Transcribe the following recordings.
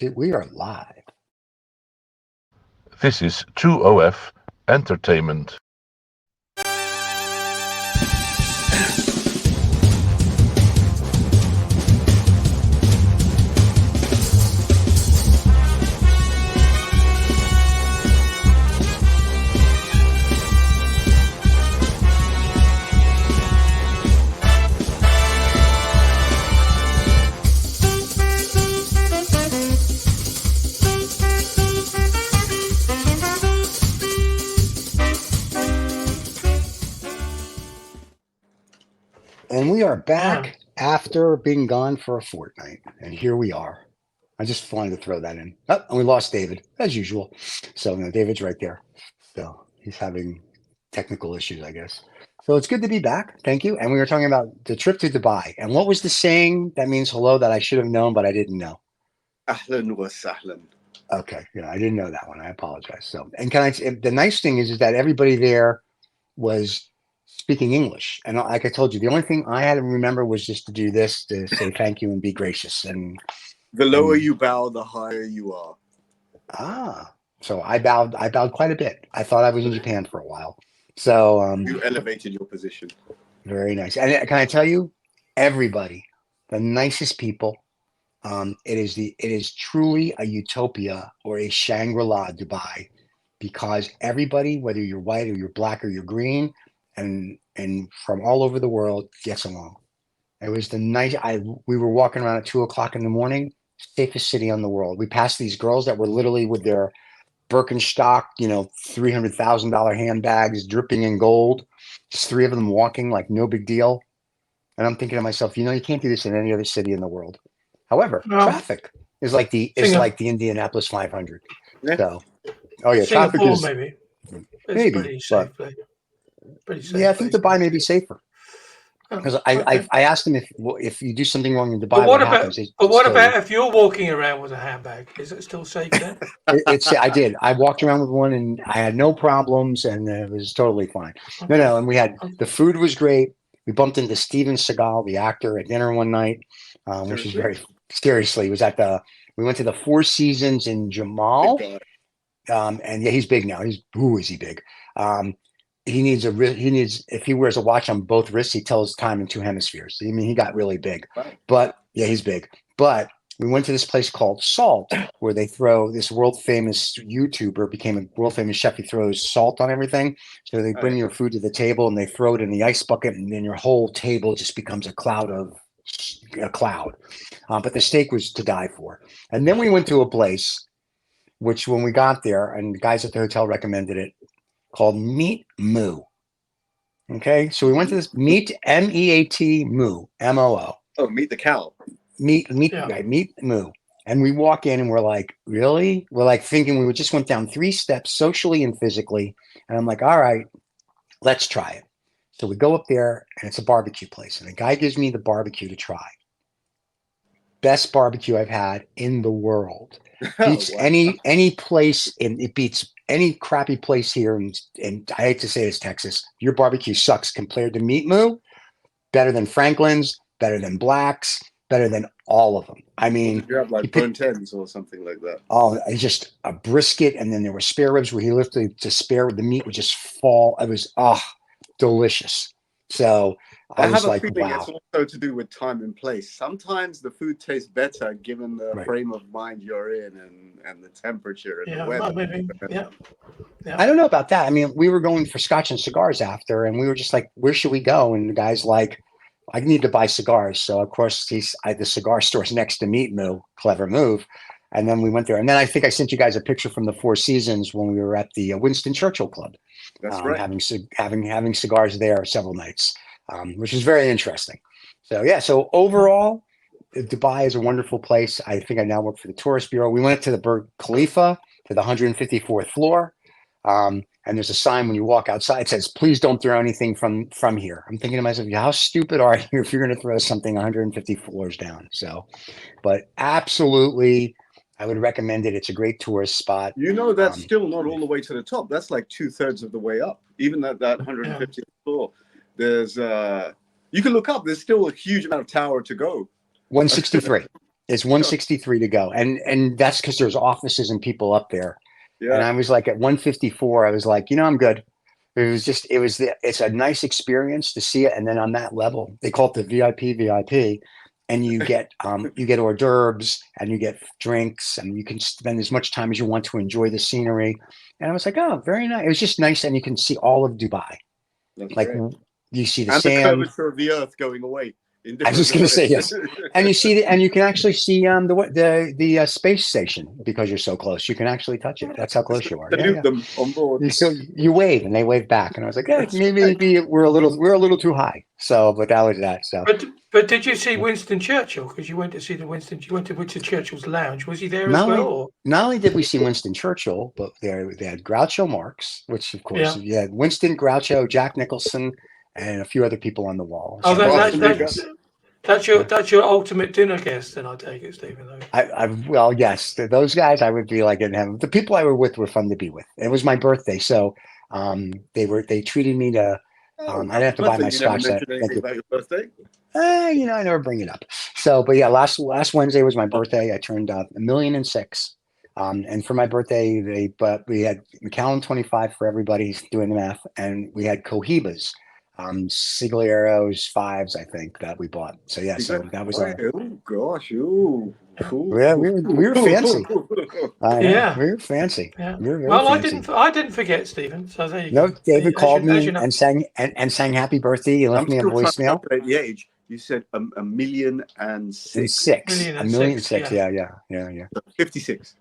We are live. This is 2OF Entertainment. And we are back after being gone for a fortnight. And here we are. I just wanted to throw that in. Oh, and we lost David, as usual. So David's right there. So he's having technical issues, I guess. So it's good to be back. Thank you. And we were talking about the trip to Dubai. And what was the saying that means hello that I should have known, but I didn't know? Ahlan wa sahlan. Okay. Yeah, I didn't know that one. I apologize. So, and the nice thing is that everybody there was speaking English. And like I told you, the only thing I had to remember was just to do this, to say thank you and be gracious. And the lower you bow, the higher you are. So I bowed quite a bit. I thought I was in Japan for a while. So you elevated your position. Very nice. And can I tell you, everybody, the nicest people. It is truly a utopia or a Shangri-La, Dubai, because everybody, whether you're white or you're black or you're green, and from all over the world, gets along. It was we were walking around at 2:00 in the morning, safest city on the world. We passed these girls that were literally with their Birkenstock, $300,000 handbags dripping in gold, just three of them walking like no big deal. And I'm thinking to myself, you can't do this in any other city in the world. However, traffic is like the Indianapolis 500. Yeah. So, traffic Singapore, is maybe. Maybe, pretty safe. Pretty safe. Yeah, I think Dubai may be safer. Because I asked him if you do something wrong in Dubai, what happens? What about if you're walking around with a handbag? Is it still safe then? I did. I walked around with one and I had no problems and it was totally fine. Okay. No, and we had the food was great. We bumped into Steven Seagal, the actor, at dinner one night, which is very seriously. It was we went to the Four Seasons in Jamal, and yeah, he's big now. Is he big? He needs if he wears a watch on both wrists, he tells time in two hemispheres. I mean, he got really big, but yeah, he's big. But we went to this place called Salt, where they throw this world famous YouTuber became a world famous chef. He throws salt on everything. So they bring your food to the table and they throw it in the ice bucket, and then your whole table just becomes a cloud. But the steak was to die for. And then we went to a place, which when we got there, and the guys at the hotel recommended it, called Meet Moo. Okay, so we went to this Meet MEAT Moo, MOO. Oh, meet the cow. Meet Moo. And we walk in and we're like, really? We're like thinking we just went down 3 steps socially and physically. And I'm like, all right, let's try it. So we go up there and it's a barbecue place. And the guy gives me the barbecue to try. Best barbecue I've had in the world. Beats any place it beats any crappy place here, and I hate to say this, Texas. Your barbecue sucks compared to Meet Moo. Better than Franklin's, better than Black's, better than all of them. I mean, you have like burnt ends or something like that. Oh, it's just a brisket, and then there were spare ribs where he lifted to spare the meat would just fall. It was delicious. So I was like, feeling wow. It's also to do with time and place. Sometimes the food tastes better given the frame of mind you're in and the temperature and the weather. Maybe. Yeah. I don't know about that. I mean, we were going for scotch and cigars after, and we were just like, where should we go? And the guy's like, I need to buy cigars. So, of course, the cigar store's next to Meet Moo. Clever move. And then we went there. And then I think I sent you guys a picture from the Four Seasons when we were at the Winston Churchill Club. That's right. Having cigars there several nights, which is very interesting. So, yeah. So, overall, Dubai is a wonderful place. I think I now work for the Tourist Bureau. We went to the Burj Khalifa, to the 154th floor. And there's a sign when you walk outside, it says, please don't throw anything from here. I'm thinking to myself, how stupid are you if you're going to throw something 150 floors down? So, but absolutely, I would recommend it. It's a great tourist spot. That's still not all the way to the top. That's like 2/3 of the way up. Even at that 150th floor, there's, you can look up, there's still a huge amount of tower to go. 163. It's 163 to go, and that's because there's offices and people up there. And Yeah. I was like at 154, I was like, I'm good. It's a nice experience to see it. And then on that level, they call it the VIP, and you get hors d'oeuvres and you get drinks and you can spend as much time as you want to enjoy the scenery. And I was like, oh, very nice. It was just nice, and you can see all of Dubai. That's Like great. you see the And the sand. curvature of the earth going away. I was just going to say yes, and you can actually see the space station because you're so close. You can actually touch it. That's how close you are. Salute them on board. So you wave and they wave back, and I was like, yeah, maybe we're a little too high. So, but that was that. So, But did you see Winston Churchill? Because you went to see you went to Winston Churchill's lounge. Was he there as well? Or? Not only did we see Winston Churchill, but they had Groucho Marx, which of course you had Winston, Groucho, Jack Nicholson, and a few other people on the wall. Oh, So that's your ultimate dinner guest, then I take it, Stephen. well, yes, those guys I would be like in heaven. The people I were with were fun to be with. It was my birthday, so they treated me to. I didn't have to buy my stocks. Never mentioned anything about your birthday. I never bring it up. So, but yeah, last Wednesday was my birthday. I turned 1,000,006. And for my birthday, we had Macallan 25 for everybody doing the math, and we had Cohibas, Siglieros 5s, I think, that we bought. So yeah, so that was oh gosh, ooh. Yeah, we were fancy. Yeah, we were fancy. Yeah. We were very well, fancy. I didn't forget, Stephen. So there you No, go. David called me you know. and sang happy birthday. He left me a voicemail. The age you said 1,000,006. And 1,000,006. Yeah. 56.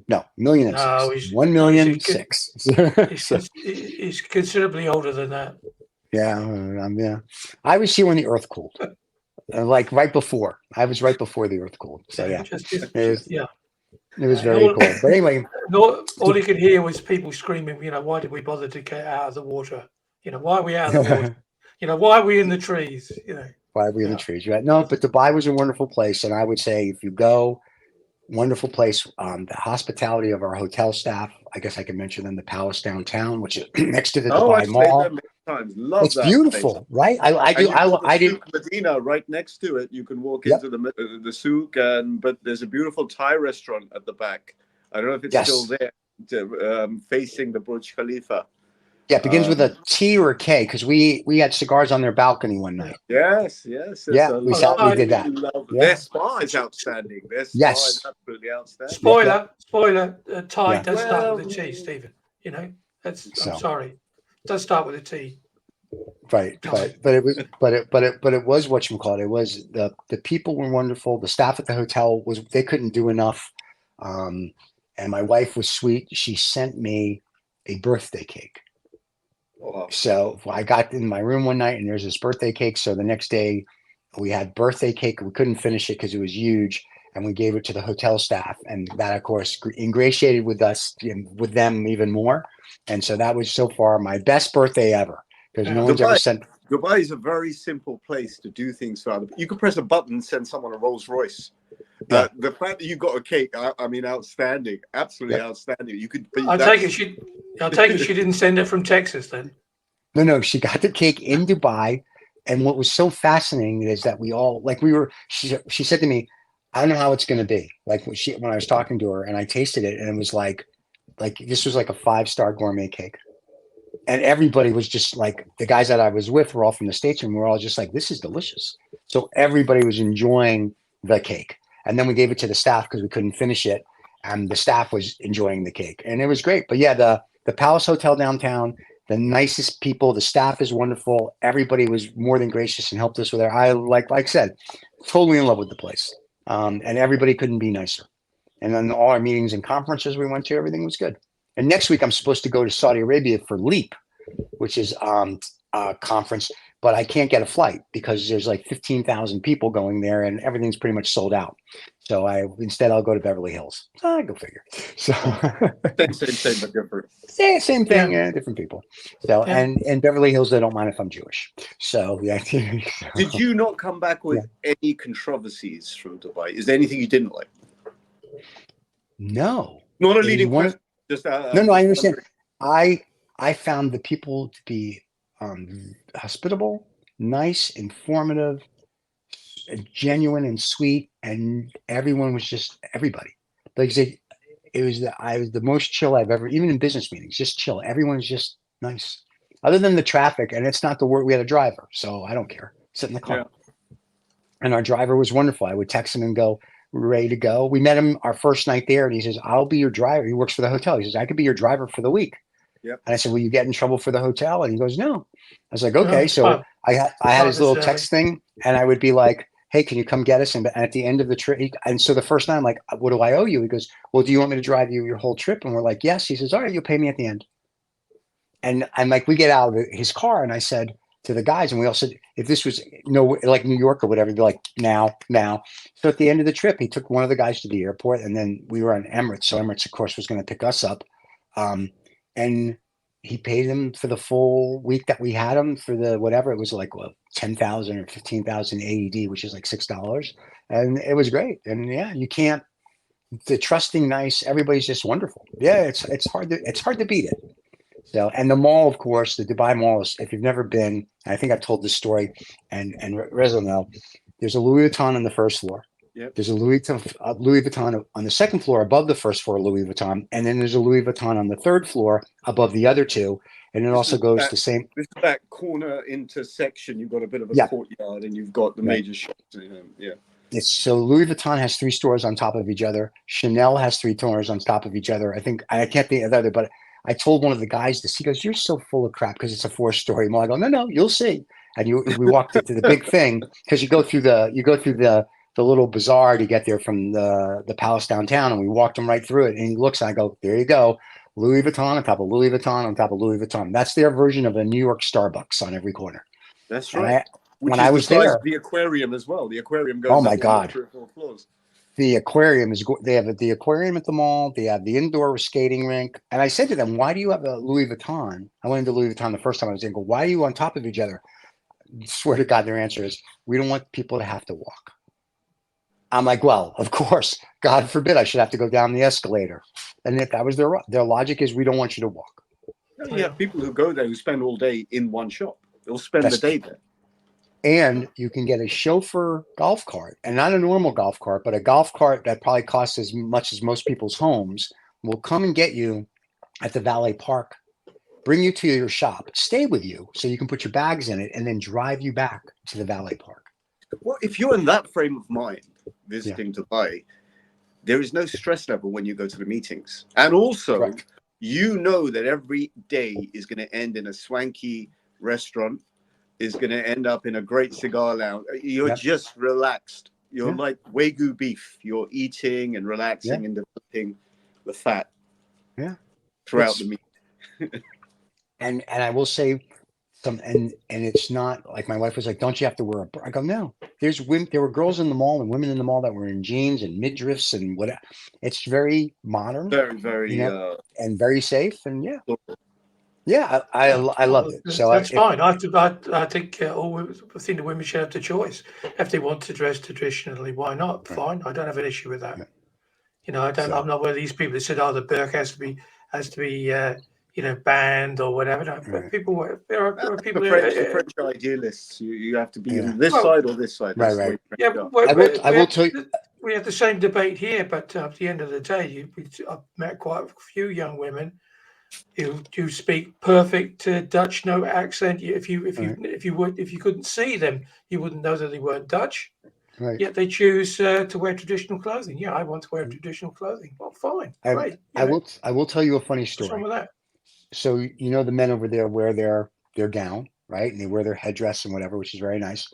No, 1,000,006. No, 1,000,006. He's considerably older than that. Yeah. I was here when the Earth cooled, like right before. I was right before the Earth cooled. So yeah, it was very cool. But anyway, all you could hear was people screaming. Why did we bother to get out of the water? Why are we out of the water? Why are we in the trees? Why are we in the trees? Right? No, but Dubai was a wonderful place, and I would say if you go. Wonderful place. The hospitality of our hotel staff. I guess I can mention them. The Palace downtown, which is next to the Dubai Mall. Love it's beautiful, place. Right? I did. Medina right next to it. You can walk into the souk, but there's a beautiful Thai restaurant at the back. I don't know if it's still there, facing the Burj Khalifa. Yeah, it begins with a T or a K because we had cigars on their balcony one night. Yes. We did that. Their spa is outstanding. Their spa is absolutely outstanding. Spoiler. Thai does start with a T, Stephen. I'm sorry. It does start with a T. Right, but it was whatchamacallit. It was the people were wonderful. The staff at the hotel they couldn't do enough. And my wife was sweet. She sent me a birthday cake. Wow. So I got in my room one night and there's this birthday cake. So the next day we had birthday cake. We couldn't finish it because it was huge. And we gave it to the hotel staff. And that, of course, ingratiated with us, with them even more. And so that was so far my best birthday ever. Because no one's ever sent. Dubai is a very simple place to do things for other people. You can press a button and send someone a Rolls Royce. The fact that you got a cake, I mean, outstanding, absolutely outstanding. You could. I'll take it she didn't send it from Texas then. No, she got the cake in Dubai, and what was so fascinating is that she said to me, "I don't know how it's going to be." Like when I was talking to her, and I tasted it, and it was like this was like a 5-star gourmet cake, and everybody was just like the guys that I was with were all from the States, and we were all just like, "This is delicious." So everybody was enjoying the cake. And then we gave it to the staff because we couldn't finish it. And the staff was enjoying the cake. And it was great. But yeah, the Palace Hotel downtown, the nicest people, the staff is wonderful. Everybody was more than gracious and helped us with it. Like I said, totally in love with the place. And everybody couldn't be nicer. And then all our meetings and conferences we went to, everything was good. And next week I'm supposed to go to Saudi Arabia for LEAP, which is a conference. But I can't get a flight because there's like 15,000 people going there and everything's pretty much sold out. So instead I'll go to Beverly Hills. Go figure. So same but different. Same thing, different people. So and Beverly Hills, they don't mind if I'm Jewish. So yeah. Did you not come back with any controversies from Dubai? Is there anything you didn't like? No. Not a leading question. No, I understand. I found the people to be hospitable, nice, informative, genuine and sweet, and everyone was just everybody. Like I was the most chill I've ever, even in business meetings, just chill. Everyone's just nice, other than the traffic, and it's not the word. We had a driver, so I don't care. Sit in the car, and our driver was wonderful. I would text him and go, "We're ready to go." We met him our first night there, and he says, "I'll be your driver." He works for the hotel. He says, "I could be your driver for the week." Yep. And I said, "Will you get in trouble for the hotel?" And he goes, "No." I was like, "Okay." So I had his little text thing, and I would be like, "Hey, can you come get us?" And at the end of the trip, and so the first time, I'm like, "What do I owe you?" He goes, "Well, do you want me to drive you your whole trip?" And we're like, "Yes." He says, "All right, you'll pay me at the end." And I'm like, we get out of his car, and I said to the guys, and we all said, if this was like New York or whatever, they'd be like, now. So at the end of the trip, he took one of the guys to the airport, and then we were on Emirates. So Emirates, of course, was going to pick us up. And he paid him for the full week that we had him for the whatever. It was like 10,000 or 15,000 AED, which is like $6. And it was great. And yeah, you can't, the trusting, nice, everybody's just wonderful. Yeah, it's hard to beat it. So, and the mall, of course, the Dubai Mall is, if you've never been, I think I've told this story, and Rez will know, there's a Louis Vuitton on the first floor. Yep. There's a Louis Vuitton on the second floor above the first floor, Louis Vuitton, and then there's a Louis Vuitton on the third floor above the other two, and it also goes the same. This is that corner intersection. You've got a bit of a courtyard, and you've got the major shops. It's so Louis Vuitton has 3 stores on top of each other. Chanel has 3 stores on top of each other. I think I can't think of the other, but I told one of the guys this. He goes, "You're so full of crap," because it's a 4-story mall. I go, "No, you'll see." And we walked into the big thing, because you go through the little bazaar to get there from the palace downtown, and we walked him right through it. And he looks, and I go, "There you go, Louis Vuitton on top of Louis Vuitton on top of Louis Vuitton." That's their version of a New York Starbucks on every corner. That's right. When I was there, the aquarium as well. The aquarium goes. Oh my God! 3 or 4 floors. The aquarium they have the aquarium at the mall. They have the indoor skating rink. And I said to them, "Why do you have a Louis Vuitton?" I went into Louis Vuitton the first time I was in. Go, "Why are you on top of each other?" I swear to God, their answer is, "We don't want people to have to walk." I'm like, well, of course, God forbid I should have to go down the escalator. And if that was their logic, is we don't want you to walk. You have people who go there who spend all day in one shop. They'll spend the day there. And you can get a chauffeur golf cart, and not a normal golf cart, but a golf cart that probably costs as much as most people's homes, will come and get you at the valet park, bring you to your shop, stay with you so you can put your bags in it, and then drive you back to the valet park. Well, if you're in that frame of mind, visiting Dubai, there is no stress level when you go to the meetings. And also, Correct. You know that every day is going to end in a swanky restaurant, is going to end up in a great cigar lounge. You're just relaxed. You're like Wagyu beef. You're eating and relaxing and developing the fat throughout the meal. and I will say and it's not like, my wife was like, "Don't you have to wear a bra?" I go, "No, there were girls in the mall and women in the mall that were in jeans and midriffs and whatever." It's very modern, very and very safe, and I love it. So that's fine. I think I think the women should have the choice. If they want to dress traditionally, why not? Fine. I don't have an issue with that. I'm not one of these people that said, "Oh, the Birkin has to be banned or whatever." No, but there are people. The French idealists. You have to be on this side or this side. That's right. Yeah, I will tell you. We have the same debate here, but at the end of the day, I've met quite a few young women who speak perfect Dutch, no accent. If you couldn't see them, you wouldn't know that they weren't Dutch. Right. Yet they choose to wear traditional clothing. Yeah, I want to wear traditional clothing. Well, fine, great. I will tell you a funny story. What's wrong with that? So the men over there wear their gown, right, and they wear their headdress and whatever, which is very nice.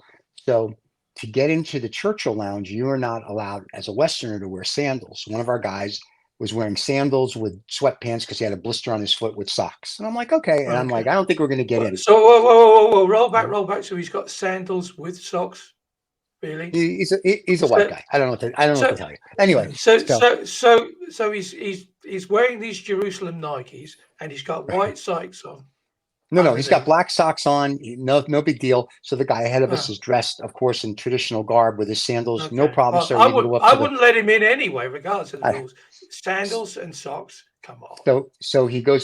So to get into the Churchill Lounge, you are not allowed as a Westerner to wear sandals. One of our guys was wearing sandals with sweatpants because he had a blister on his foot with socks. And I'm like, okay. And I'm like, I don't think we're going to get in. So whoa, roll back. So he's got sandals with socks. Really? He's a white guy. I don't know what to tell you. Anyway. So he's wearing these Jerusalem Nikes and he's got white socks on. No, he's got black socks on. No big deal. So the guy ahead of us is dressed, of course, in traditional garb with his sandals. Okay. No problem, well, sir. I wouldn't let him in anyway, regardless of the rules. Sandals and socks. Come on. So he goes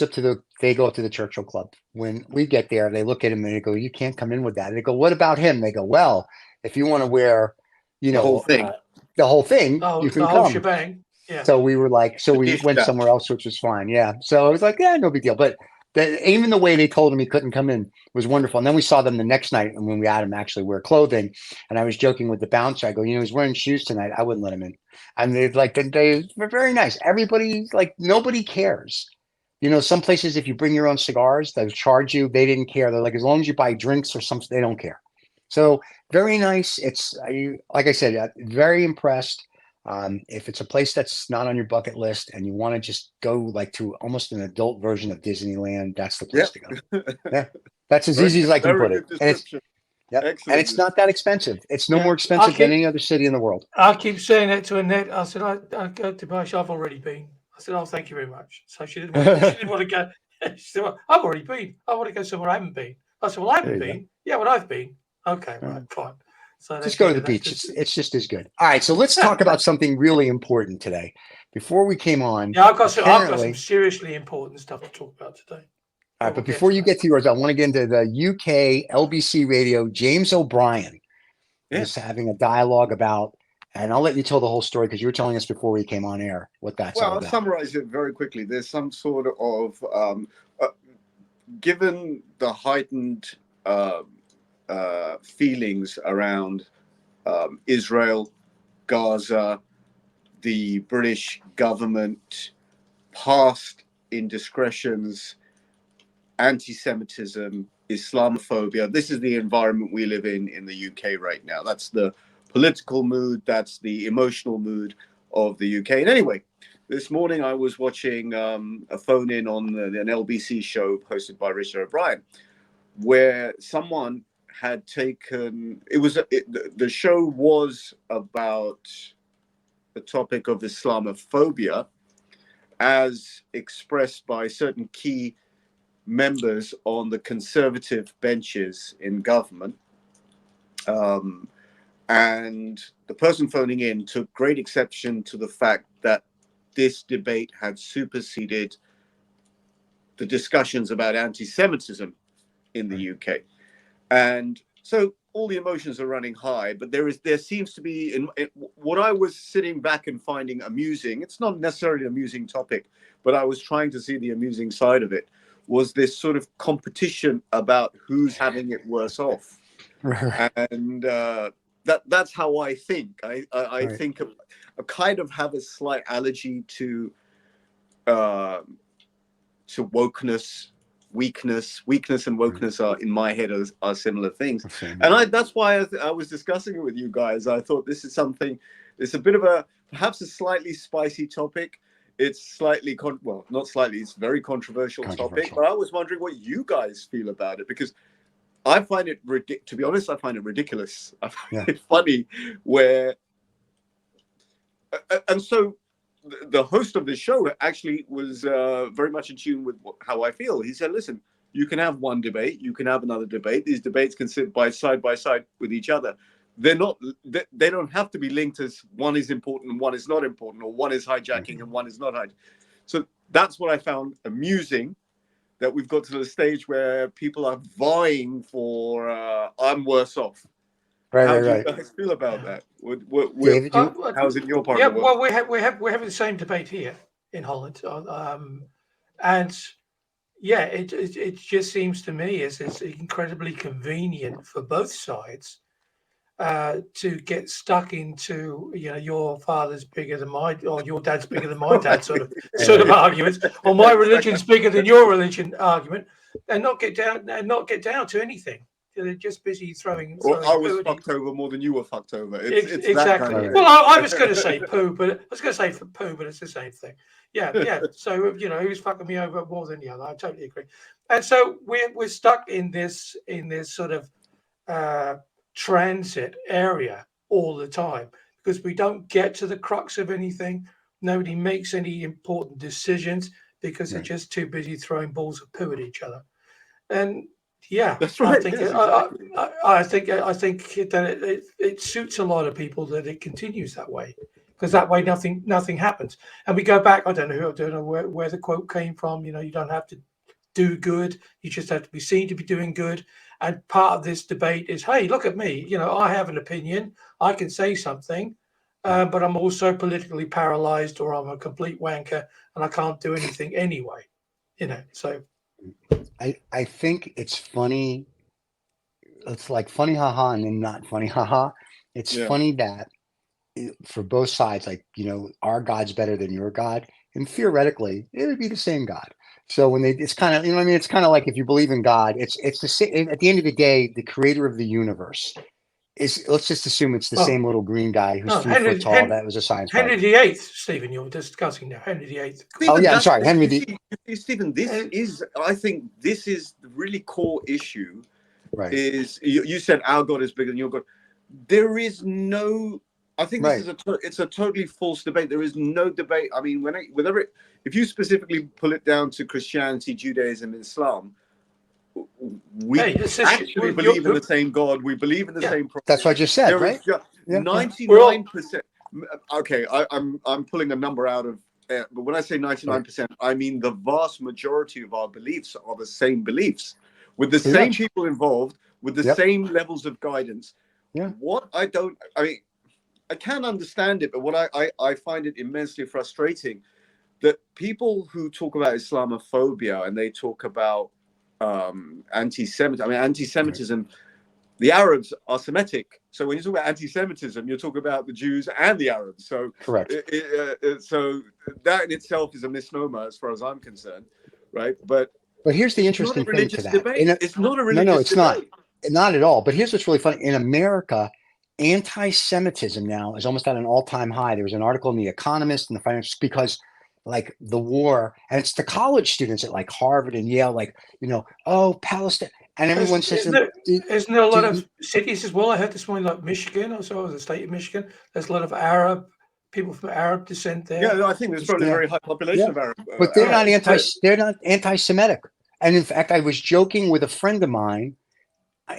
they go up to the Churchill Club. When we get there, they look at him and they go, "You can't come in with that." And they go, "What about him?" They go, "Well, if you want to wear you The know, whole thing. the whole thing, Oh, you can the whole come. shebang. Yeah. So we were like, so The we dish went dash. somewhere else, which was fine. Yeah. So I was like, yeah, no big deal. But even the way they told him he couldn't come in was wonderful. And then we saw them the next night, and when we had him actually wear clothing, and I was joking with the bouncer, I go, he's wearing shoes tonight. I wouldn't let him in. And they were very nice. Everybody, like, nobody cares. Some places, if you bring your own cigars, they'll charge you. They didn't care. They're like, as long as you buy drinks or something, they don't care. So very nice. Like I said, very impressed. If it's a place that's not on your bucket list and you want to just go like to almost an adult version of Disneyland, that's the place to go. Yeah, that's as easy as I can put it. And it's not that expensive. It's no more expensive than any other city in the world. I keep saying that to Annette. I said, I go to Bush. I've already been. I said, oh, thank you very much. So she didn't want to go. She said, well, I've already been. I want to go somewhere I haven't been. I said, well, I haven't been. Yeah, well, I've been. Okay, right, fine. So just go to the beach. It's just as good. All right, so let's talk about something really important today. Before we came on, I've got some seriously important stuff to talk about today. All right, but before you get to yours, I want to get into the UK LBC Radio. James O'Brien is having a dialogue about, and I'll let you tell the whole story because you were telling us before we came on air what that's all about. I'll summarize it very quickly. There's some sort of, given the heightened feelings around Israel, Gaza, the British government, past indiscretions, anti-Semitism, islamophobia. This is the environment we live in the UK right now. That's the political mood. That's the emotional mood of the UK. And anyway, this morning I was watching a phone-in on an LBC show hosted by Richard O'Brien, where someone had taken, the show was about the topic of Islamophobia as expressed by certain key members on the conservative benches in government. And the person phoning in took great exception to the fact that this debate had superseded the discussions about anti-Semitism in the UK. And so all the emotions are running high, but there seems to be, what I was sitting back and finding amusing, it's not necessarily an amusing topic, but I was trying to see the amusing side of it, was this sort of competition about who's having it worse off. And that's how I think. I think I kind of have a slight allergy to wokeness. Weakness and wokeness are in my head are similar things. And that's why I was discussing it with you guys. I thought this is something, it's a bit of perhaps a slightly spicy topic. It's slightly, not slightly, it's a very controversial topic, but I was wondering what you guys feel about it, because I find it, to be honest, I find it ridiculous. I find it funny and so the host of the show actually was very much in tune with how I feel. He said, listen, you can have one debate, you can have another debate. These debates can sit side by side with each other. They don't have to be linked as one is important and one is not important, or one is hijacking and one is not hijacking. So that's what I found amusing, that we've got to the stage where people are vying for I'm worse off. How do you guys feel about that? David, how's it your part? Yeah, well, we're having the same debate here in Holland, and yeah, it just seems to me as it's incredibly convenient for both sides to get stuck into your father's bigger than mine, or your dad's bigger than my dad sort of arguments, or my religion's bigger than your religion argument, and not get down to anything. They're just busy throwing I was fucked over more than you were fucked over. It's exactly. That kind of well, I was going to say poo, but it's the same thing. Yeah. So who's fucking me over more than the other? I totally agree. And so we're stuck in this sort of transit area all the time, because we don't get to the crux of anything. Nobody makes any important decisions because they're just too busy throwing balls of poo at each other. And yeah, that's right. I think that it suits a lot of people that it continues that way, because that way nothing happens. And we go back. I don't know where the quote came from. You don't have to do good. You just have to be seen to be doing good. And part of this debate is, hey, look at me. You know, I have an opinion. I can say something, but I'm also politically paralyzed, or I'm a complete wanker, and I can't do anything anyway. You know, so I think it's funny. It's like funny haha and then not funny haha. It's funny that for both sides, like, you know, our God's better than your God, and theoretically it would be the same God. So when it's kind of, you know what I mean, it's kind of like if you believe in God, it's the same. At the end of the day, the creator of the universe is, let's just assume it's the same little green guy who's 3 foot tall. That was a science Henry project. VIII, Stephen, you're discussing now. Henry VIII. Stephen, oh yeah, I'm sorry, Henry you see, Stephen, this is, I think this is the really core issue. Right. Is you said our God is bigger than your God. There is no, I think this is it's a totally false debate. There is no debate. I mean, if you specifically pull it down to Christianity, Judaism, Islam, we actually believe in the same God. We believe in the same prophet. That's what I just said, there right? 99%. Okay, I'm pulling a number out of, but when I say 99%, I mean the vast majority of our beliefs are the same beliefs, with the same people involved, with the same levels of guidance. What I can understand it, but what I find it immensely frustrating that people who talk about Islamophobia and they talk about anti-Semitism, the Arabs are Semitic. So when you talk about anti-Semitism, you're talking about the Jews and the Arabs. So correct. So that in itself is a misnomer as far as I'm concerned, right? But here's the interesting thing to that. It's not a religious debate. It's not at all. But here's what's really funny. In America, anti-Semitism now is almost at an all-time high. There was an article in The Economist and the Financial, because like the war, and it's the college students at like Harvard and Yale, like, you know, oh, Palestine. And everyone says, isn't there a lot of cities as well? I heard this morning, like Michigan, or so, the state of Michigan. There's a lot of Arab people from Arab descent there. Yeah, I think there's probably a very high population of Arab. But they're not anti-Semitic. And in fact, I was joking with a friend of mine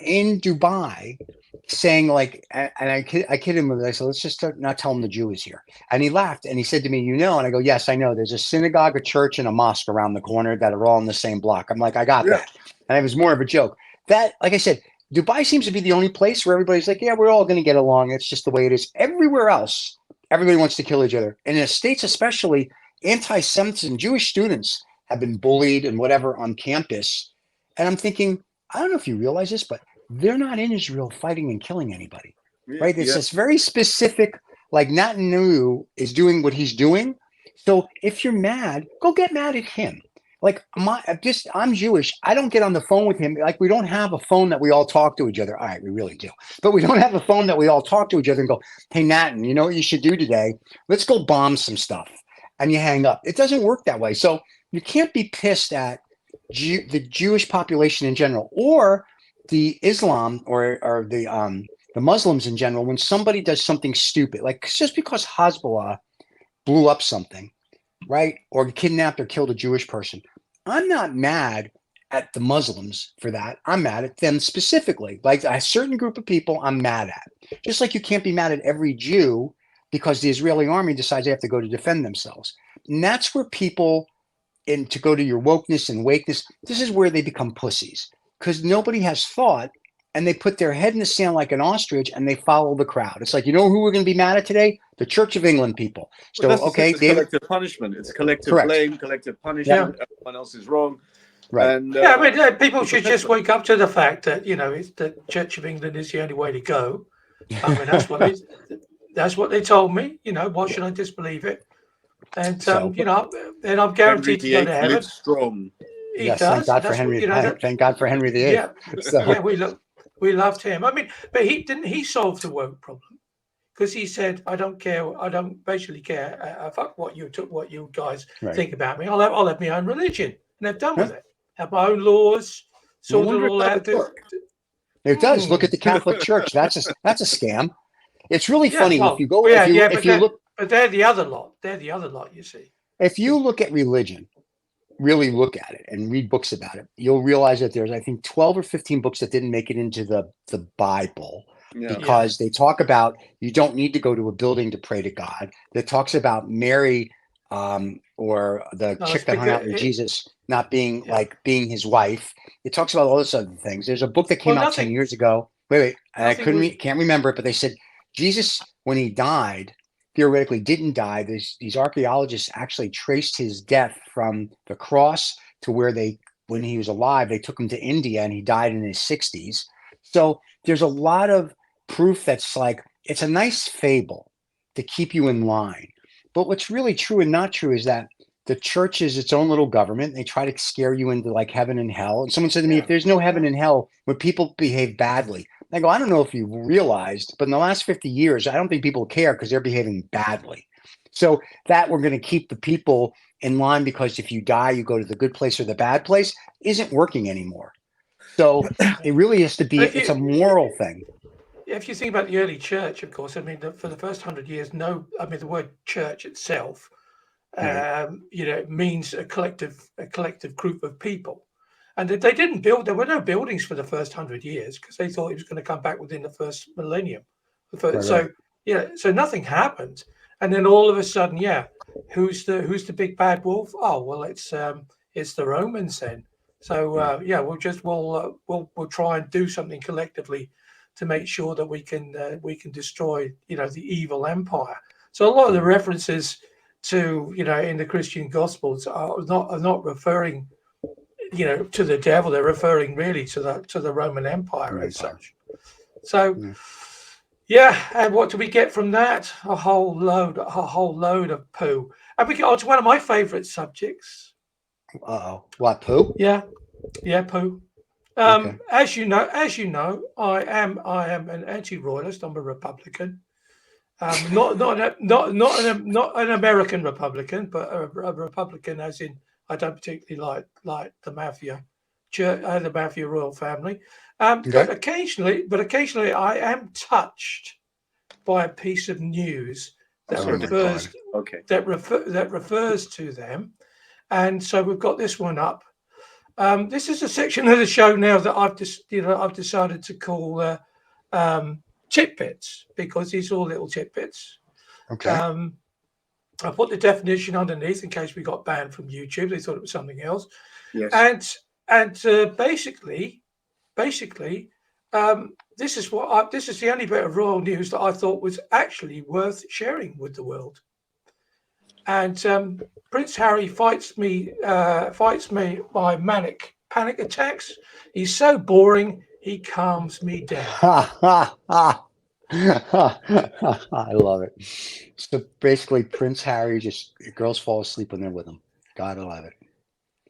in Dubai, saying like, and I kid him with it. I said, let's just not tell him the Jew is here. And he laughed and he said to me, you know, and I go, yes, I know. There's a synagogue, a church, and a mosque around the corner that are all in the same block. I'm like, I got that. And it was more of a joke. That, like I said, Dubai seems to be the only place where everybody's like, yeah, we're all going to get along. It's just the way it is. Everywhere else, everybody wants to kill each other. And in the States, especially, anti-Semitism, Jewish students have been bullied and whatever on campus. And I'm thinking, I don't know if you realize this, but they're not in Israel fighting and killing anybody, right? It's this very specific, like Netanyahu is doing what he's doing. So if you're mad, go get mad at him. Like I'm Jewish. I don't get on the phone with him. Like we don't have a phone that we all talk to each other. All right, we really do. But we don't have a phone that we all talk to each other and go, hey, Natan, you know what you should do today? Let's go bomb some stuff. And you hang up. It doesn't work that way. So you can't be pissed at the Jewish population in general, or the Islam or the Muslims in general, when somebody does something stupid, like just because Hezbollah blew up something, right, or kidnapped or killed a Jewish person, I'm not mad at the Muslims for that. I'm mad at them specifically. Like a certain group of people I'm mad at. Just like you can't be mad at every Jew because the Israeli army decides they have to go to defend themselves. And that's where people, and to go to your wokeness and wakeness, this is where they become pussies. Because nobody has thought, and they put their head in the sand like an ostrich, and they follow the crowd. It's like, you know who we're going to be mad at today? The Church of England people. So, well, okay, it's collective punishment. It's collective blame, collective punishment. Yeah. Everyone else is wrong. Right. And, I mean, people should just wake up to the fact that, you know, it's the Church of England is the only way to go. I mean, that's what they told me. You know, why should I disbelieve it? And you know, and I'm guaranteed to go to heaven. Strong. Yes, thank God for Henry. Thank God for Henry VIII. Yeah, yeah, we loved him. I mean, but he solved the woke problem, because he said, I don't care. I don't basically care. Fuck what you guys think about me. I'll have my own religion, and they're done with it. Have my own laws. Sort it all out. It does. Look at the Catholic Church. That's a scam. It's really funny if you go. But they're the other lot. They're the other lot. You see. If you look at religion, really look at it and read books about it, you'll realize that there's, I think, 12 or 15 books that didn't make it into the Bible because they talk about you don't need to go to a building to pray to God. That talks about Mary or the No, chick it's that hung out because with Jesus not being yeah. like being his wife. It talks about all this other things. There's a book that came Well, out 10 nothing, years ago. Wait, I nothing was. can't remember it, but they said Jesus, when he died, theoretically didn't die. These archaeologists actually traced his death from the cross to where when he was alive, they took him to India and he died in his 60s. So there's a lot of proof that's like, it's a nice fable to keep you in line. But what's really true and not true is that the church is its own little government. They try to scare you into like heaven and hell. And someone said to me, Yeah, if there's no heaven yeah. and hell, when people behave badly, I go, I don't know if you realized, but in the last 50 years, I don't think people care because they're behaving badly. So that we're going to keep the people in line because if you die, you go to the good place or the bad place isn't working anymore. So it really has to be, But it's a moral thing. if you think about the early church, of course, I mean, for the first 100 years, the word church itself, Right. means a collective group of people. And they didn't build, there were no buildings for the first 100 years because they thought it was going to come back within the first millennium. So, so nothing happened. And then all of a sudden, who's the big bad wolf? Oh, well, it's the Romans then. So, we'll try and do something collectively to make sure that we can destroy, the evil empire. So a lot of the references to, in the Christian Gospels are not referring, to the devil. They're referring really to the Roman Empire as such. So, and what do we get from that? A whole load of poo. And we get on to one of my favorite subjects. What, poo? Yeah, poo. Okay. As you know, I am an anti-royalist. I'm a Republican. Not an American Republican, but a Republican as in I don't particularly like the mafia, the mafia royal family. But occasionally I am touched by a piece of news that refers to them, and so we've got this one up. This is a section of the show now that I've decided to call tidbits because these are all little tidbits. Okay. I put the definition underneath in case we got banned from YouTube. They thought it was something else. Yes. And basically, this is the only bit of royal news that I thought was actually worth sharing with the world. And Prince Harry fights me by panic attacks. He's so boring. He calms me down. I love it. So basically, Prince Harry girls fall asleep when they're with him. Gotta love it.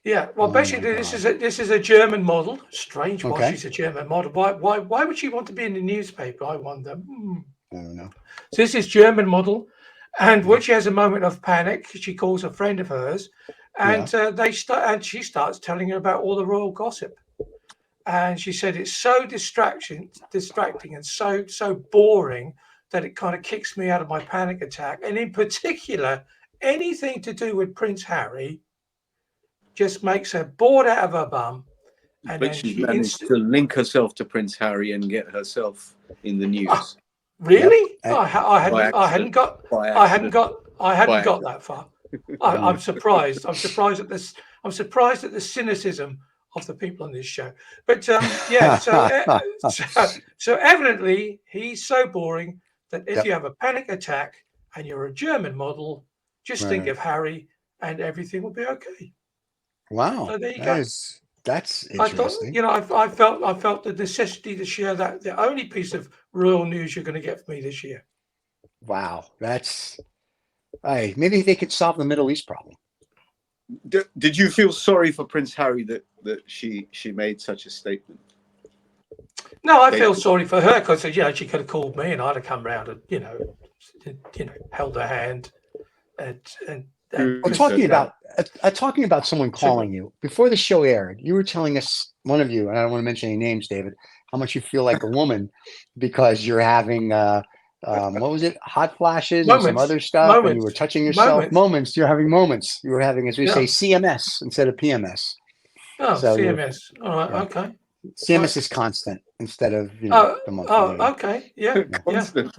Yeah. Well, basically, this is a German model. Strange why she's a German model. Why would she want to be in the newspaper? I wonder. I don't know. So this is German model, and when she has a moment of panic, she calls a friend of hers, and she starts telling her about all the royal gossip. And she said it's so distracting and so boring that it kind of kicks me out of my panic attack. And in particular, anything to do with Prince Harry just makes her bored out of her bum. And but she managed to link herself to Prince Harry and get herself in the news. Really? Yep. I hadn't got that far. I'm surprised. I'm surprised at this. I'm surprised at the cynicism of the people on this show. But so evidently he's so boring that if you have a panic attack and you're a German model, just think of Harry and everything will be okay. Wow. So there you go. That's interesting. I felt the necessity to share that, the only piece of royal news you're going to get from me this year. Wow. Maybe they could solve the Middle East problem. Did you feel sorry for Prince Harry that she made such a statement? No, I feel sorry for her because she could have called me and I'd have come round and held her hand and talking about someone calling you before the show aired. You were telling us, one of you, and I don't want to mention any names, David, how much you feel like a woman because you're having what was it? Hot flashes and some other stuff, and you were touching yourself. Moments. You're having moments. You were having, as we say, CMS instead of PMS. Oh, so CMS. All right. Okay. CMS is constant instead of the monthly. Okay, yeah, Constant.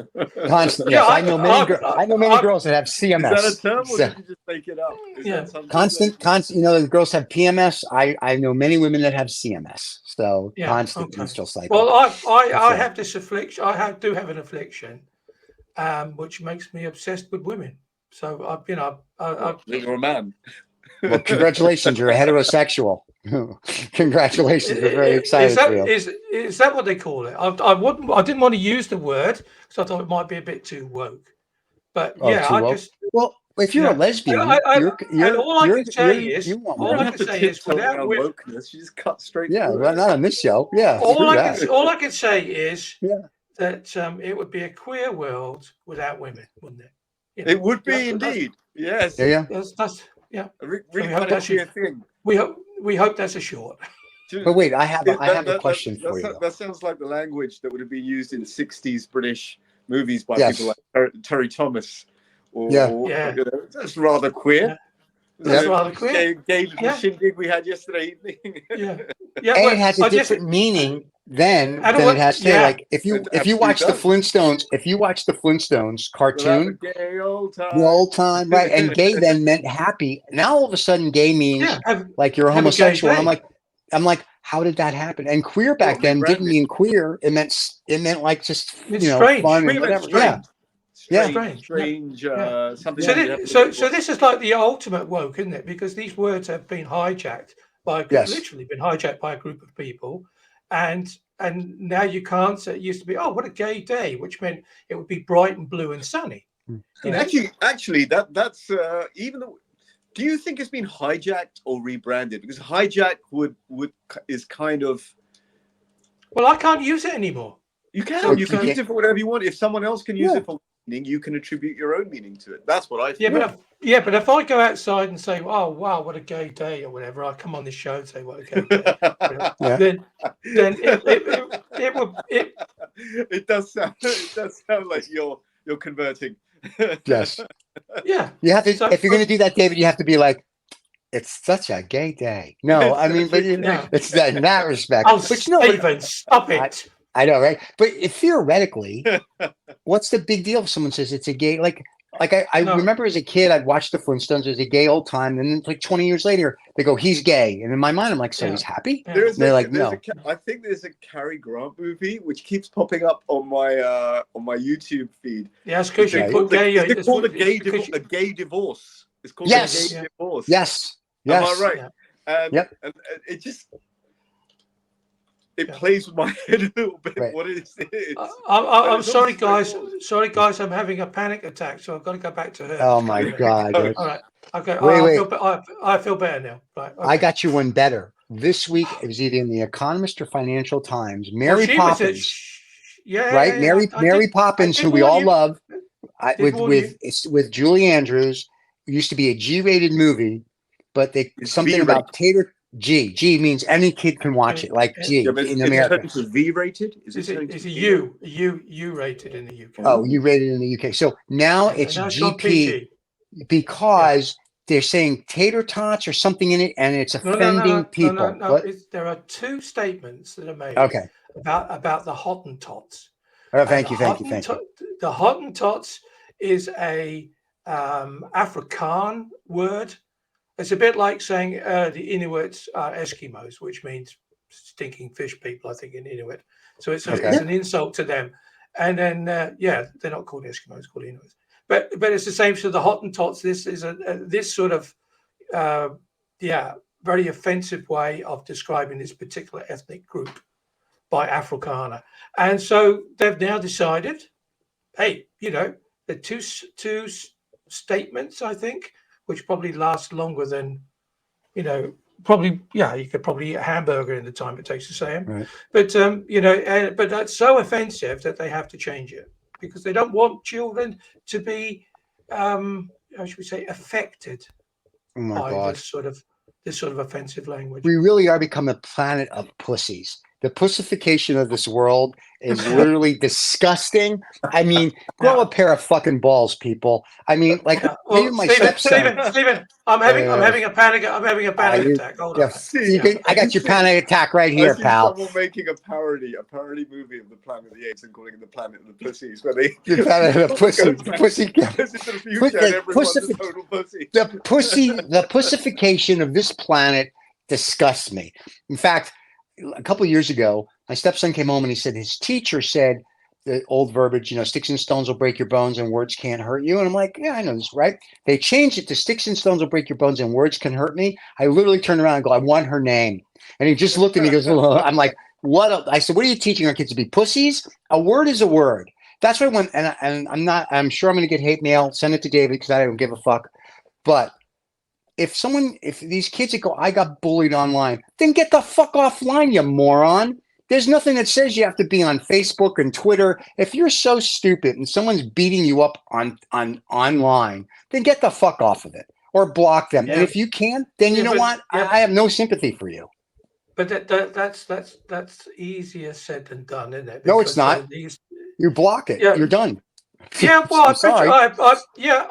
Constant. Yeah, Yes, I know many girls that have CMS. Is that a term, or So- did you just make it up? Is Yeah. that something constant. The girls have PMS. I know many women that have CMS. So yeah, constant okay. menstrual cycle. Well, I So- have this affliction. Do have an affliction, which makes me obsessed with women. So You're a man. Well, congratulations, you're a heterosexual. Congratulations, we're very excited for you. Is that what they call it? I didn't want to use the word because I thought it might be a bit too woke. But yeah, too woke? Well, if you're a lesbian, and all I can say is, You don't have to tiptoe around wokeness. You just cut straight through well, not on this show. Yeah. All I can say is Yeah. that it would be a queer world without women, wouldn't it? It would be indeed. Yes. Yeah. That's yeah. Really quite a thing. We hope that's a short. But wait, I have a question for you. That sounds like the language that would have been used in 60s British movies by Yes. people like Terry Thomas. Yeah. That's rather queer. Yeah. That's rather queer. Gay little shindig we had yesterday evening. Yeah. And it has a different meaning than it has today. Yeah. Like if you watch the Flintstones cartoon, the old time, right? And gay then meant happy. Now all of a sudden, gay means like you're a homosexual. I'm like, how did that happen? And queer back then didn't mean queer. It meant like just strange. fun and whatever. Strange. Something. So this is like the ultimate woke, isn't it? Because these words have been hijacked by literally been hijacked by a group of people, and now you can't say it used to be, oh, what a gay day, which meant it would be bright and blue and sunny. Actually, that's even though. Do you think it's been hijacked or rebranded? Because hijack is kind of. Well, I can't use it anymore. You can. You can use it for whatever you want. If someone else can use it for meaning, you can attribute your own meaning to it. That's what I think. But if I go outside and say, "Oh, wow, what a gay day," or whatever, I come on this show and say, "What a gay day," then it does sound like you're converting. Yes. Yeah. You have to. If you're going to do that, David, you have to be like, it's such a gay day. No, I mean, but it's that in that respect. Oh, Steven, stop it. I know, right? But theoretically, what's the big deal if someone says it's a gay? Like I remember as a kid, I'd watch the Flintstones as a gay old time, and then like 20 years later, they go, "He's gay," and in my mind, I'm like, "So he's happy?" Yeah. They're like, "No." I think there's a Cary Grant movie which keeps popping up on my YouTube feed. Yeah, it's because you put gay. It's called a gay divorce. It's called a gay divorce. Yes. Am I right? Yeah. And it just. It plays with my head a little bit. Right. What is it? I'm sorry, guys. Sorry, guys. I'm having a panic attack, so I've got to go back to her. Oh my God! All right. Okay. I feel better now. Right. Okay. I got you one better. This week it was either in the Economist or Financial Times. Mary Poppins. Mary Poppins, who we all love, with Julie Andrews. It used to be a G-rated movie, but something about tater. G means any kid can watch it, like G in America. It's V-rated? It's a U rated in the UK. Oh, U-rated in the UK. So now it's GP because they're saying tater tots or something in it, and it's offending people. No. There are two statements that are made about the Hottentots. Oh, thank you. The Hottentots is a Afrikaans word. It's a bit like saying the Inuits are Eskimos, which means stinking fish people, I think, in Inuit. So it's an insult to them. And then, they're not called Eskimos, called Inuits. But it's the same for the Hottentots. This is this sort of, very offensive way of describing this particular ethnic group by Afrikaner. And so they've now decided, hey, the two statements, I think, which probably lasts longer than, you could probably eat a hamburger in the time it takes to say them. Right. But, but that's so offensive that they have to change it because they don't want children to be, how should we say, affected by this sort of offensive language. We really are becoming a planet of pussies. The pussification of this world is literally disgusting. I mean, grow a pair of fucking balls, people. I mean, like, well, even my Steven, stepson. Steven, I'm having a panic attack. Hold on. I got your panic attack right I here, see pal. someone making a parody movie of the Planet of the Apes and calling it the Planet of the Pussies, where they The planet of the pussy, the pussy. goes into the future and everyone's a total pussy. The pussification of this planet disgusts me. In fact, a couple of years ago, my stepson came home and he said his teacher said the old verbiage, sticks and stones will break your bones and words can't hurt you. And I'm like, yeah, I know this, right? They changed it to sticks and stones will break your bones and words can hurt me. I literally turned around and go, I want her name. And he just looked at me and goes, I'm like, what? I said, what are you teaching our kids to be pussies? A word is a word. That's what I went, and I'm sure I'm going to get hate mail. Send it to David because I don't give a fuck. But if these kids that go, I got bullied online, then get the fuck offline, you moron. There's nothing that says you have to be on Facebook and Twitter. If you're so stupid and someone's beating you up on online, then get the fuck off of it or block them. Yeah. And if you can, then you know what? Yeah. I have no sympathy for you. But that's easier said than done, isn't it? Because no, it's not. You block it. Yeah. You're done. Yeah, well,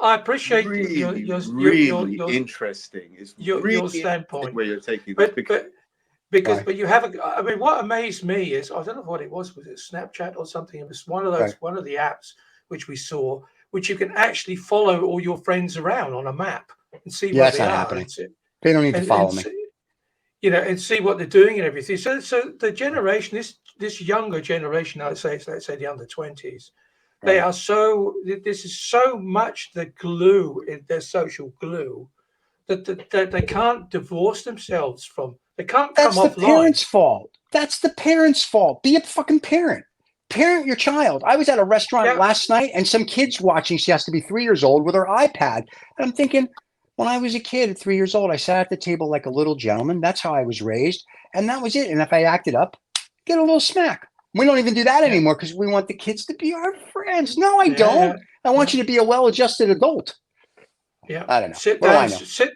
I appreciate really, your interesting. It's your really standpoint where you're taking this. But you have I mean, what amazed me is I don't know what it was it Snapchat or something? It was one of those one of the apps which we saw, which you can actually follow all your friends around on a map and see where they are. Happening. They don't need to follow me. And see what they're doing and everything. So the generation, this younger generation, let's say the under 20s, they are this is so much the glue in their social glue that they can't divorce themselves from. They can't come offline. That's the parents' fault. That's the parents' fault. Be a fucking parent. Parent your child. I was at a restaurant last night and some kid's watching. She has to be 3 years old with her iPad. And I'm thinking, when I was a kid at 3 years old, I sat at the table like a little gentleman. That's how I was raised. And that was it. And if I acted up, get a little smack. We don't even do that anymore because we want the kids to be our friends. No, I don't. I want you to be a well-adjusted adult. Yeah. I don't know. Sit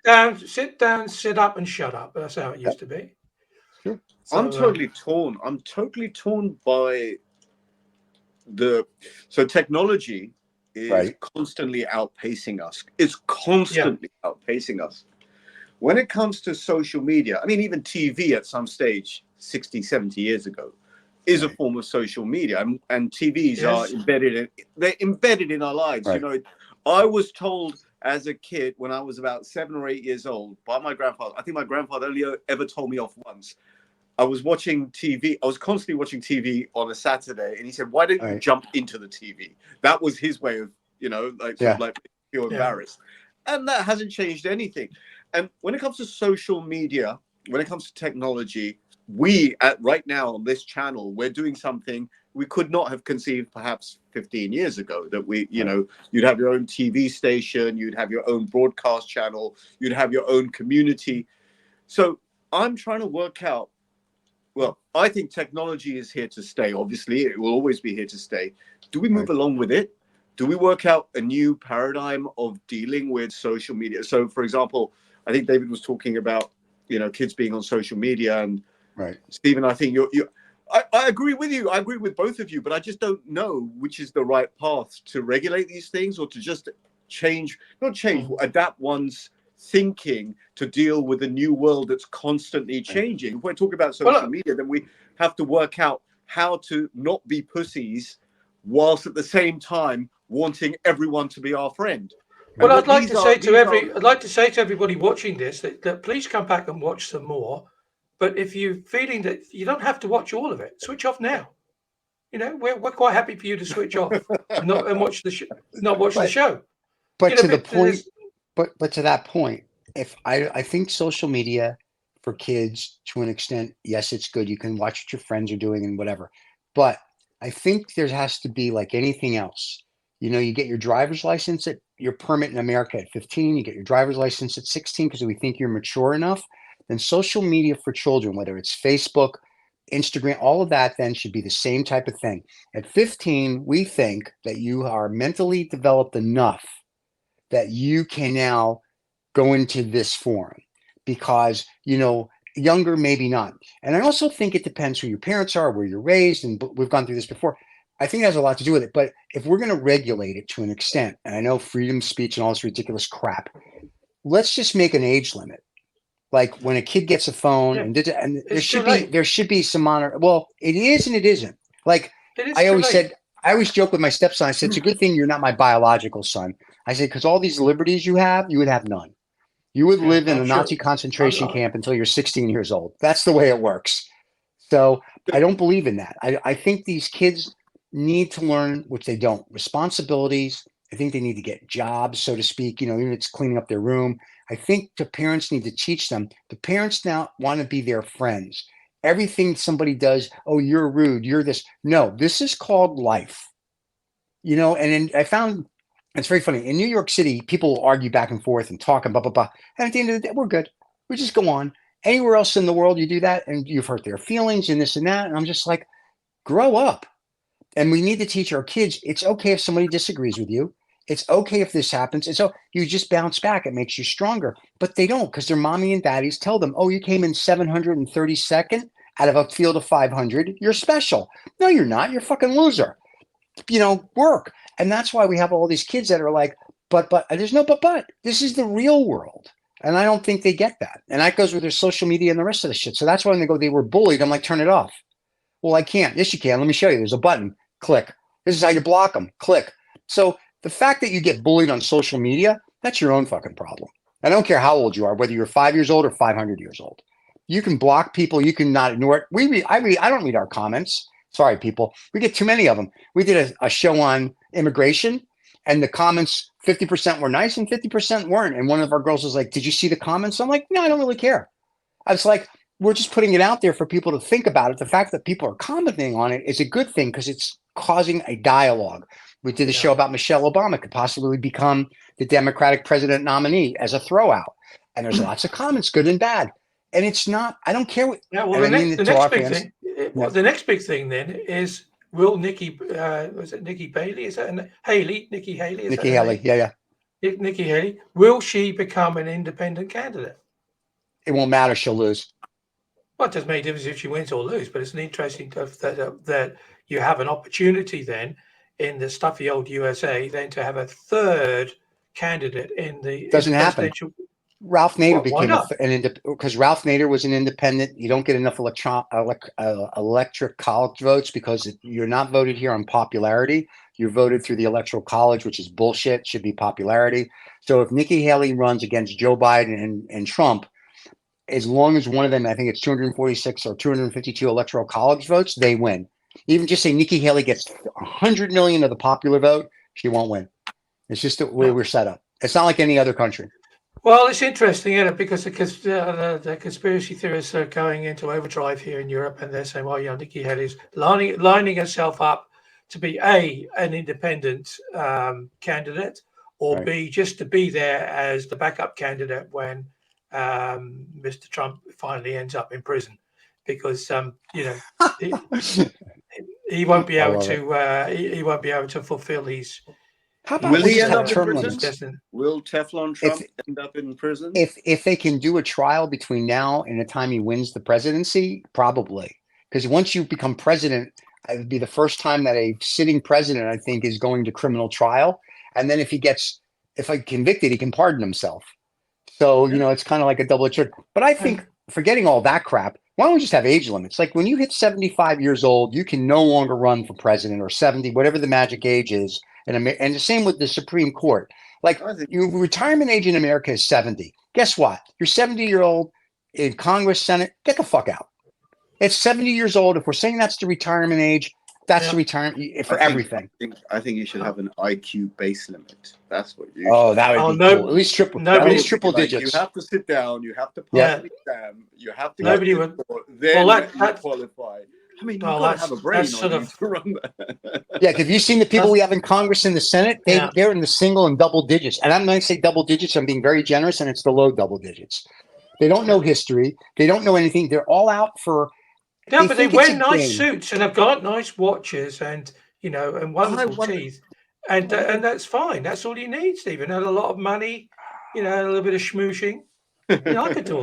down, sit up and shut up. That's how it used to be. Sure. So, I'm totally torn. I'm totally torn by so technology is constantly outpacing us. It's constantly outpacing us. When it comes to social media, I mean, even TV at some stage, 60, 70 years ago, is a form of social media. And TVs are embedded in our lives. Right. I was told as a kid when I was about 7 or 8 years old by my grandfather, I think my grandfather only ever told me off once. I was watching TV. I was constantly watching TV on a Saturday, and he said, "Why don't you jump into the TV?" That was his way of, feel embarrassed, and that hasn't changed anything. And when it comes to social media, when it comes to technology, we right now on this channel, we're doing something we could not have conceived perhaps 15 years ago. That you'd have your own TV station, you'd have your own broadcast channel, you'd have your own community. So I'm trying to work out. Well, I think technology is here to stay. Obviously, it will always be here to stay. Do we move along with it? Do we work out a new paradigm of dealing with social media? So, for example, I think David was talking about, kids being on social media. And Stephen, I think I agree with you. I agree with both of you, but I just don't know which is the right path to regulate these things or to just adapt one's thinking to deal with a new world that's constantly changing. If we're talking about social media, then we have to work out how to not be pussies whilst at the same time wanting everyone to be our friend. Well, I'd like to say to everybody watching this that please come back and watch some more. But if you're feeling that you don't have to watch all of it, switch off now. We're quite happy for you to switch off and watch the show. But to the point. But to that point, if I think social media for kids to an extent, yes, it's good. You can watch what your friends are doing and whatever. But I think there has to be like anything else. You get your driver's license at your permit in America at 15. You get your driver's license at 16 because we think you're mature enough. Then social media for children, whether it's Facebook, Instagram, all of that then should be the same type of thing. At 15, we think that you are mentally developed enough that you can now go into this forum because, Younger, maybe not. And I also think it depends who your parents are, where you're raised, and we've gone through this before. I think it has a lot to do with it. But if we're going to regulate it to an extent, and I know freedom of speech and all this ridiculous crap, let's just make an age limit. Like when a kid gets a phone, and there should be some honor. Well, it is and it isn't. Like I always joke with my stepson. I said, it's a good thing you're not my biological son. I said, because all these liberties you would have none. You would live in a Nazi concentration camp until you're 16 years old. That's the way it works. So I don't believe in that. I think these kids need to learn, which they don't, responsibilities. I think they need to get jobs, so to speak, even if it's cleaning up their room. I think the parents need to teach them. The parents now want to be their friends. Everything somebody does, oh, you're rude, you're this. No, this is called life. And I found it's very funny. In New York City, people will argue back and forth and talk and blah, blah, blah. And at the end of the day, we're good. We just go on. Anywhere else in the world, you do that and you've hurt their feelings and this and that. And I'm just like, grow up. And we need to teach our kids, it's okay if somebody disagrees with you. It's okay if this happens. And so you just bounce back. It makes you stronger. But they don't, because their mommy and daddies tell them, oh, you came in 732nd out of a field of 500. You're special. No, you're not. You're a fucking loser. Work. And that's why we have all these kids that are like, but, there's no but. This is the real world. And I don't think they get that. And that goes with their social media and the rest of the shit. So that's why when they go, they were bullied, I'm like, turn it off. Well, I can't. Yes, you can. Let me show you. There's a button. Click. This is how you block them. Click. So the fact that you get bullied on social media, that's your own fucking problem. I don't care how old you are, whether you're 5 years old or 500 years old. You can block people. You can not ignore it. I don't read our comments. Sorry, people. We get too many of them. We did a show on immigration, and the comments, 50% were nice and 50% weren't. And one of our girls was like, did you see the comments? I'm like, no, I don't really care. I was like, we're just putting it out there for people to think about it. The fact that people are commenting on it is a good thing because it's causing a dialogue. We did a show about Michelle Obama could possibly become the Democratic president nominee as a throwout. And there's lots of comments, good and bad. And it's not, I don't care what. Yeah, well, the next big thing then is, will Nikki, was it Nikki Bailey? Is that Haley? Nikki Haley? Nikki Haley, yeah. Nikki Haley. Will she become an independent candidate? It won't matter. She'll lose. Well, it doesn't make a difference if she wins or lose, but it's an interesting that you have an opportunity then in the stuffy old USA then to have a third candidate in the doesn't happen. Ralph Nader became because Ralph Nader was an independent. You don't get enough electric college votes because you're not voted here on popularity. You're voted through the electoral college, which is bullshit. Should be popularity. So if Nikki Haley runs against Joe Biden and Trump, as long as one of them, I think it's 246 or 252 electoral college votes, they win. Even just say Nikki Haley gets 100 million of the popular vote, she won't win. It's just the way we're set up. It's not like any other country. Well, it's interesting, isn't it? Because the conspiracy theorists are going into overdrive here in Europe, and they're saying, well, Nikki Haley's lining herself up to be an independent candidate, or B, just to be there as the backup candidate when Mr. Trump finally ends up in prison, because he won't be able to he won't be able to fulfill his. Will he end up in prison? Will Teflon Trump end up in prison? If they can do a trial between now and the time he wins the presidency, probably. Because once you become president, it would be the first time that a sitting president, I think, is going to criminal trial. And then if he gets convicted, he can pardon himself. So, it's kind of like a double edged sword. But I think, forgetting all that crap, why don't we just have age limits? Like when you hit 75 years old, you can no longer run for president, or 70, whatever the magic age is. And the same with the Supreme Court. Like your retirement age in America is 70. Guess what? You're 70-year-old in Congress, Senate, get the fuck out. It's 70 years old. If we're saying that's the retirement age, that's the retirement for everything. I think you should have an IQ base limit. That's what you. That would be cool. At least triple digits. You have to sit down. You have to pass the exam. You have to. Nobody would. Then you qualify. I mean, you gotta have a brain to run that. Yeah, have you seen the people we have in Congress and the Senate? They're in the single and double digits. And I'm not going to say double digits. I'm being very generous, and it's the low double digits. They don't know history. They don't know anything. They're all out for. Yeah, but they wear nice suits and have got nice watches and and wonderful teeth, and that's fine. That's all you need, Stephen. And a lot of money, a little bit of schmooshing. I could do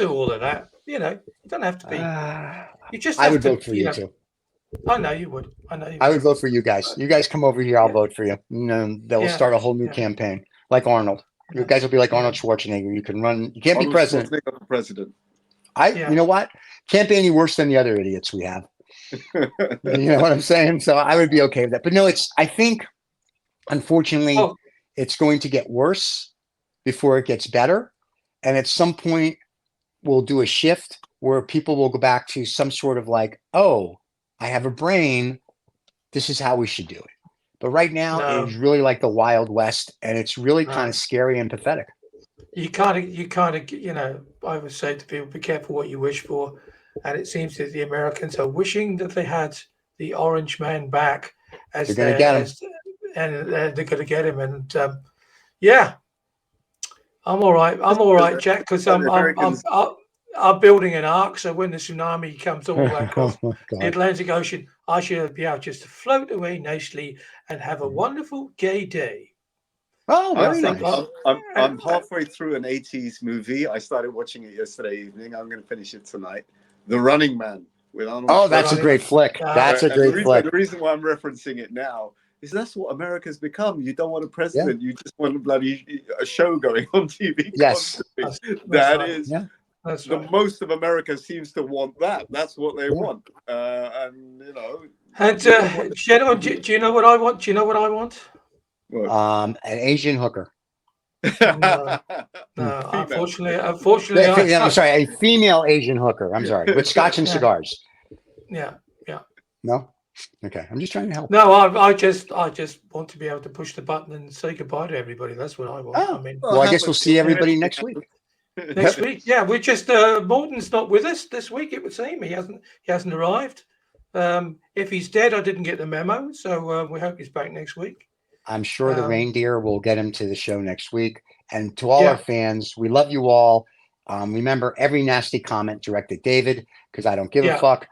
all of that. You don't have to be. You just I have would to. vote for you too. I know you would. I know you would. I would vote for you guys. You guys come over here, I'll vote for you. And then they'll start a whole new Yeah. campaign, like Arnold. You guys will be like Arnold Schwarzenegger. You can run. You can't be Arnold president. Schwarzenegger for president. You know what? Can't be any worse than the other idiots we have. You know what I'm saying? So I would be okay with that. But no, I think, unfortunately, it's going to get worse before it gets better. And at some point, we'll do a shift where people will go back to some sort of like, oh, I have a brain. This is how we should do it. But right now, it is really like the Wild West, and it's really kind of scary and pathetic. You kind of, I would say to people, be careful what you wish for. And it seems that the Americans are wishing that they had the orange man back as they're going to get him. And they're going to get him. And yeah, I'm all right. I'm all right, Jack, because I'm building an ark. So when the tsunami comes all across the Atlantic Ocean, I should be able just to float away nicely and have a wonderful gay day. Oh, very nice. I'm halfway through an 80s movie. I started watching it yesterday evening. I'm going to finish it tonight. The Running Man with Arnold. Oh, that's a great flick. That's a great flick. The reason why I'm referencing it now is that's what America's become. You don't want a president. You just want a show going on TV. Yes. That's most of America seems to want that. That's what they want. And gentlemen, do you know what I want? Do you know what I want? An Asian hooker. No, unfortunately, I'm sorry, a female Asian hooker. I'm sorry, with scotch and cigars. Yeah. No. Okay, I'm just trying to help. No, I just want to be able to push the button and say goodbye to everybody. That's what I want. Oh. Well, I guess we'll see everybody next week. Next week, yeah. We're just Morton's not with us this week. It would seem he hasn't arrived. If he's dead, I didn't get the memo, so we hope he's back next week. I'm sure the reindeer will get him to the show next week. And to all our fans, we love you all. Remember, every nasty comment direct at David, because I don't give a fuck.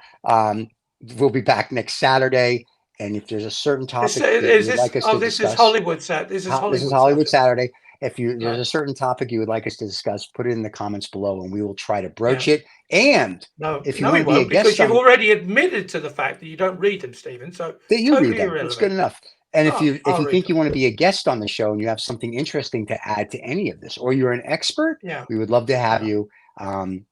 We'll be back next Saturday. And if there's a certain topic this is Hollywood Saturday. This is Hollywood Saturday. If there's a certain topic you would like us to discuss, put it in the comments below, and we will try to broach it. And if you want to be a guest, because you've already admitted to the fact that you don't read them, Stephen. So that you read them, it's good enough. And if you think you want to be a guest on the show and you have something interesting to add to any of this, or you're an expert, we would love to have you.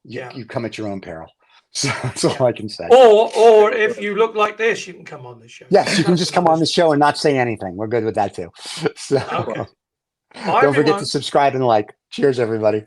You come at your own peril. So that's all I can say. Or if you look like this, you can come on the show. Yes, you can just come on the show and not say anything. We're good with that too. So don't forget to subscribe and like. Cheers, everybody.